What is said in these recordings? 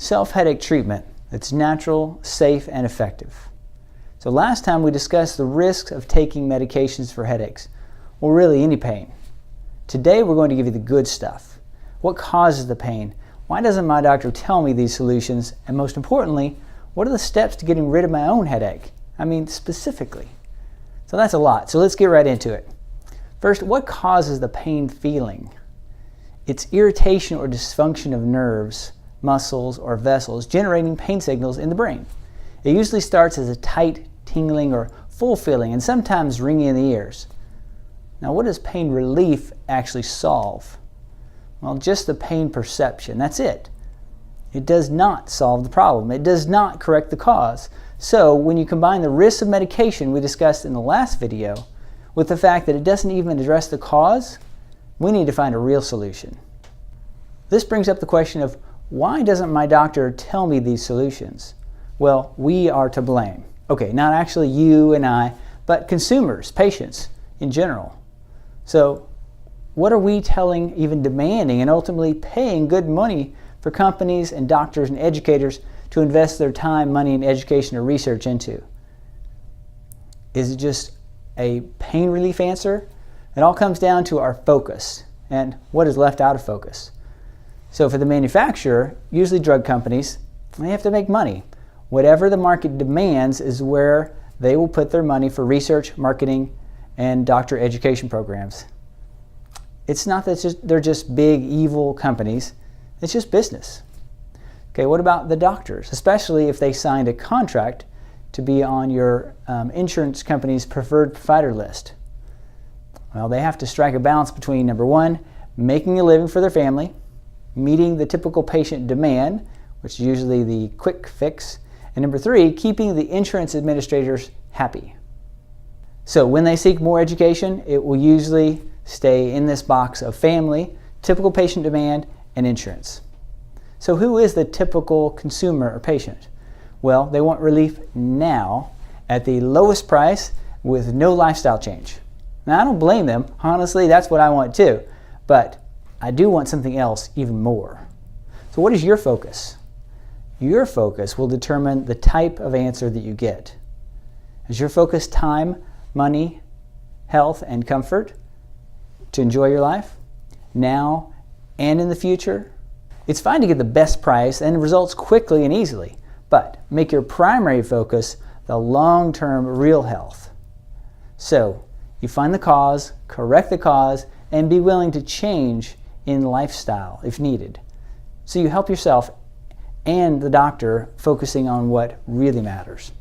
self-headache treatment that's natural, safe, and effective. So last time we discussed the risks of taking medications for headaches, or really any pain. Today we're going to give you the good stuff. What causes the pain? Why doesn't my doctor tell me these solutions? And most importantly, what are the steps to getting rid of my own headache? I mean, specifically. So that's a lot, so let's get right into it. First, what causes the pain feeling? It's irritation or dysfunction of nerves, muscles, or vessels generating pain signals in the brain. It usually starts as a tight, tingling, or full feeling, and sometimes ringing in the ears. Now, what does pain relief actually solve? Well, just the pain perception, that's it. It does not solve the problem. It does not correct the cause. So when you combine the risks of medication we discussed in the last video with the fact that it doesn't even address the cause, we need to find a real solution. This brings up the question of, why doesn't my doctor tell me these solutions? Well, we are to blame. Okay, not actually you and I, but consumers, patients in general. So what are we telling, even demanding, and ultimately paying good money for companies and doctors and educators to invest their time, money, and education or research into? Is it just a pain relief answer? It all comes down to our focus and what is left out of focus. So for the manufacturer, usually drug companies, they have to make money. Whatever the market demands is where they will put their money for research, marketing, and doctor education programs. It's not that they're just big, evil companies. It's just business. Okay, what about the doctors, especially if they signed a contract to be on your insurance company's preferred provider list? Well, they have to strike a balance between, number one, making a living for their family, meeting the typical patient demand, which is usually the quick fix, and number three, keeping the insurance administrators happy. So when they seek more education, it will usually stay in this box of family, typical patient demand, and insurance. So who is the typical consumer or patient? Well, they want relief now at the lowest price with no lifestyle change. Now, I don't blame them. Honestly, that's what I want too. But I do want something else even more. So what is your focus? Your focus will determine the type of answer that you get. Is your focus time, money, health, and comfort to enjoy your life now and in the future? It's fine to get the best price and results quickly and easily, but make your primary focus the long-term real health. So you find the cause, correct the cause, and be willing to change in lifestyle if needed. So you help yourself and the doctor focusing on what really matters.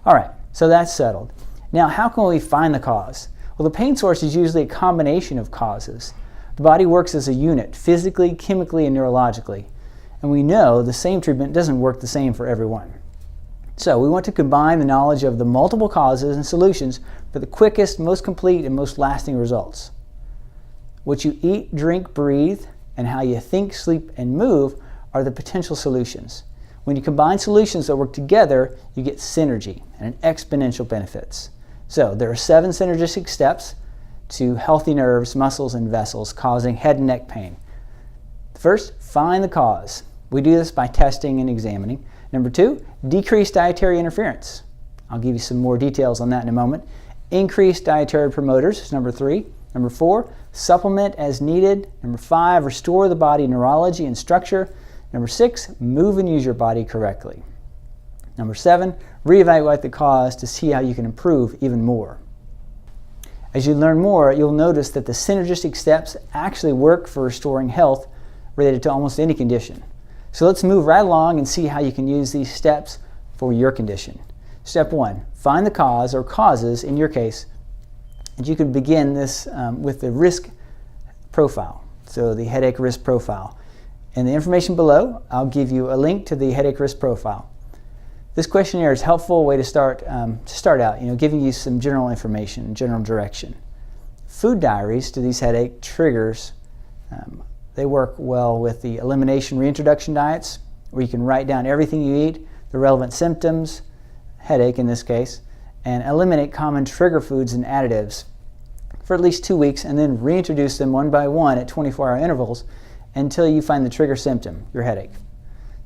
All right, so that's settled. Now, how can we find the cause? Well, the pain source is usually a combination of causes. The body works as a unit, physically, chemically, and neurologically. And we know the same treatment doesn't work the same for everyone. So we want to combine the knowledge of the multiple causes and solutions for the quickest, most complete, and most lasting results. What you eat, drink, breathe, and how you think, sleep, and move are the potential solutions. When you combine solutions that work together, you get synergy and exponential benefits. So there are 7 synergistic steps to healthy nerves, muscles, and vessels causing head and neck pain. First, find the cause. We do this by testing and examining. Number 2, decrease dietary interference. I'll give you some more details on that in a moment. Increase dietary promoters is number 3. Number 4, supplement as needed. Number 5, restore the body neurology and structure. Number 6, move and use your body correctly. Number 7, reevaluate the cause to see how you can improve even more. As you learn more, you'll notice that the synergistic steps actually work for restoring health related to almost any condition. So let's move right along and see how you can use these steps for your condition. Step 1, find the cause or causes in your case. And you can begin this with the risk profile, so the headache risk profile. In the information below, I'll give you a link to the headache risk profile. This questionnaire is a helpful way to start out, giving you some general information, general direction. Food diaries to these headache triggers, they work well with the elimination reintroduction diets, where you can write down everything you eat, the relevant symptoms, headache in this case, and eliminate common trigger foods and additives for at least 2 weeks, and then reintroduce them one by one at 24-hour intervals until you find the trigger symptom, your headache.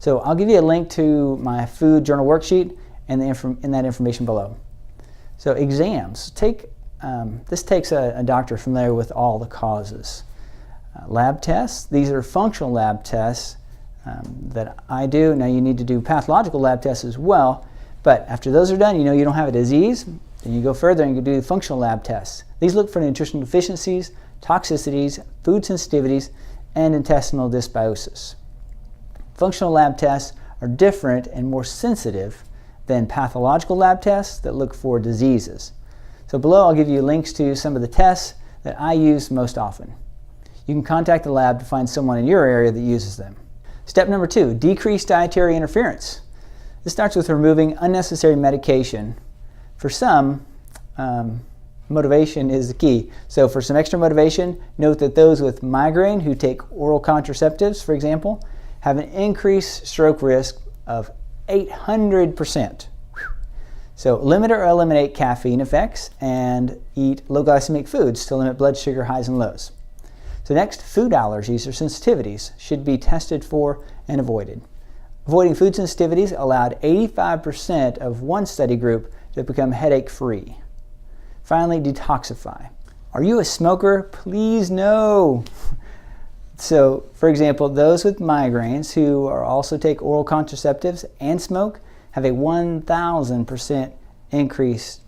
So I'll give you a link to my food journal worksheet and in that information below. So exams. This takes a doctor familiar with all the causes. Lab tests. These are functional lab tests that I do. Now you need to do pathological lab tests as well, but after those are done, you know you don't have a disease, then you go further and you do functional lab tests. These look for nutritional deficiencies, toxicities, food sensitivities, and intestinal dysbiosis. Functional lab tests are different and more sensitive than pathological lab tests that look for diseases. So below I'll give you links to some of the tests that I use most often. You can contact the lab to find someone in your area that uses them. Step number 2, decrease dietary interference. This starts with removing unnecessary medication. For some, motivation is the key. So for some extra motivation, note that those with migraine who take oral contraceptives, for example, have an increased stroke risk of 800%. So limit or eliminate caffeine effects and eat low glycemic foods to limit blood sugar highs and lows. So next, food allergies or sensitivities should be tested for and avoided. Avoiding food sensitivities allowed 85% of one study group to become headache-free. Finally, detoxify. Are you a smoker? Please no. So, for example, those with migraines who also take oral contraceptives and smoke have a 1,000% increase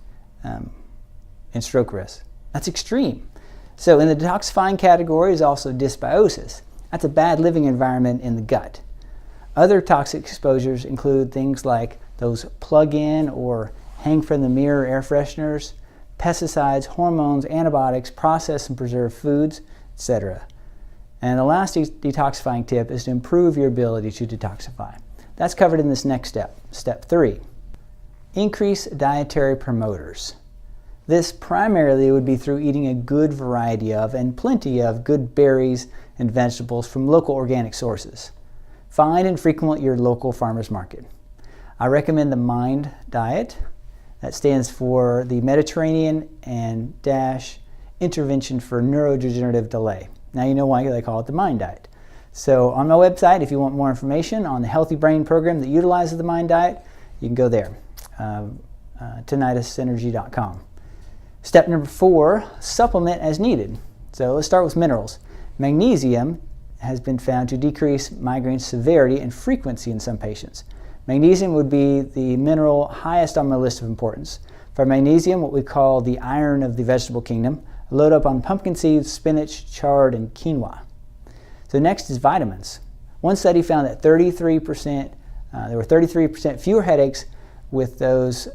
in stroke risk. That's extreme. So in the detoxifying category is also dysbiosis. That's a bad living environment in the gut. Other toxic exposures include things like those plug-in or hang from the mirror air fresheners, pesticides, hormones, antibiotics, processed and preserved foods, etc. And the last detoxifying tip is to improve your ability to detoxify. That's covered in this next step, step 3. Increase dietary promoters. This primarily would be through eating a good variety of and plenty of good berries and vegetables from local organic sources. Find and frequent your local farmers market. I recommend the MIND diet. That stands for the Mediterranean and Intervention for Neurodegenerative Delay. Now you know why they call it the MIND diet. So on my website, if you want more information on the Healthy Brain program that utilizes the MIND diet, you can go there, tinnitussynergy.com. Step number 4, supplement as needed. So let's start with minerals. Magnesium has been found to decrease migraine severity and frequency in some patients. Magnesium would be the mineral highest on my list of importance. For magnesium, what we call the iron of the vegetable kingdom, load up on pumpkin seeds, spinach, chard, and quinoa. So next is vitamins. One study found that there were 33% fewer headaches with those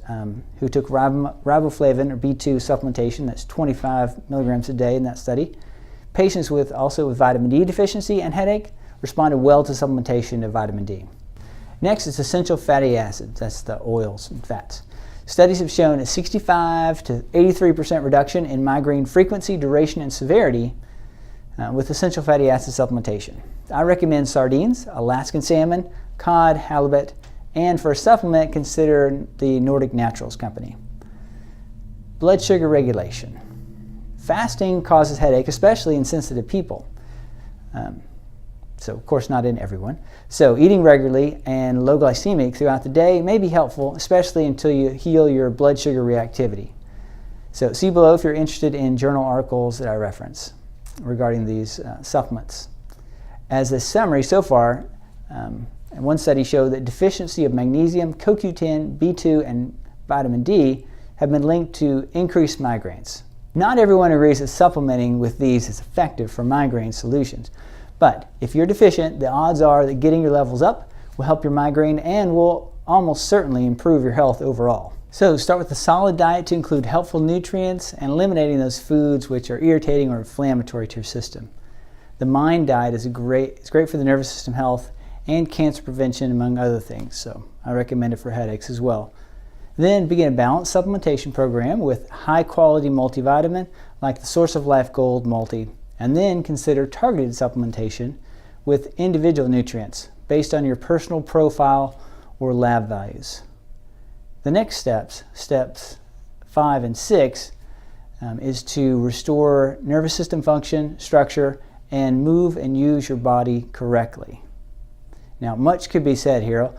who took riboflavin or B2 supplementation. That's 25 milligrams a day in that study. Patients with vitamin D deficiency and headache responded well to supplementation of vitamin D. Next is essential fatty acids. That's the oils and fats. Studies have shown a 65 to 83% reduction in migraine frequency, duration, and severity with essential fatty acid supplementation. I recommend sardines, Alaskan salmon, cod, halibut, and for a supplement, consider the Nordic Naturals Company. Blood sugar regulation. Fasting causes headache, especially in sensitive people. So, of course, not in everyone. So, eating regularly and low glycemic throughout the day may be helpful, especially until you heal your blood sugar reactivity. So, see below if you're interested in journal articles that I reference regarding these supplements. As a summary so far, one study showed that deficiency of magnesium, CoQ10, B2, and vitamin D have been linked to increased migraines. Not everyone agrees that supplementing with these is effective for migraine solutions. But if you're deficient, the odds are that getting your levels up will help your migraine and will almost certainly improve your health overall. So start with a solid diet to include helpful nutrients and eliminating those foods which are irritating or inflammatory to your system. The MIND diet is great for the nervous system health and cancer prevention, among other things. So I recommend it for headaches as well. Then begin a balanced supplementation program with high quality multivitamin like the Source of Life Gold Multi, and then consider targeted supplementation with individual nutrients based on your personal profile or lab values. The next steps 5 and 6, is to restore nervous system function, structure, and move and use your body correctly. Now, much could be said here.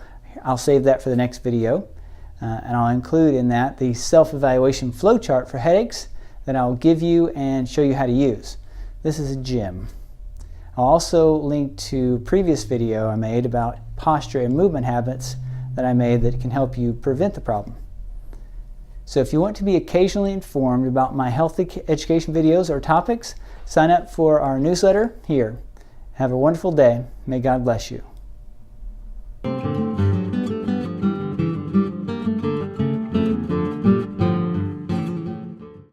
I'll save that for the next video, and I'll include in that the self-evaluation flowchart for headaches that I'll give you and show you how to use. This is a gem. I'll also link to a previous video I made about posture and movement habits that I made that can help you prevent the problem. So if you want to be occasionally informed about my health education videos or topics, sign up for our newsletter here. Have a wonderful day. May God bless you.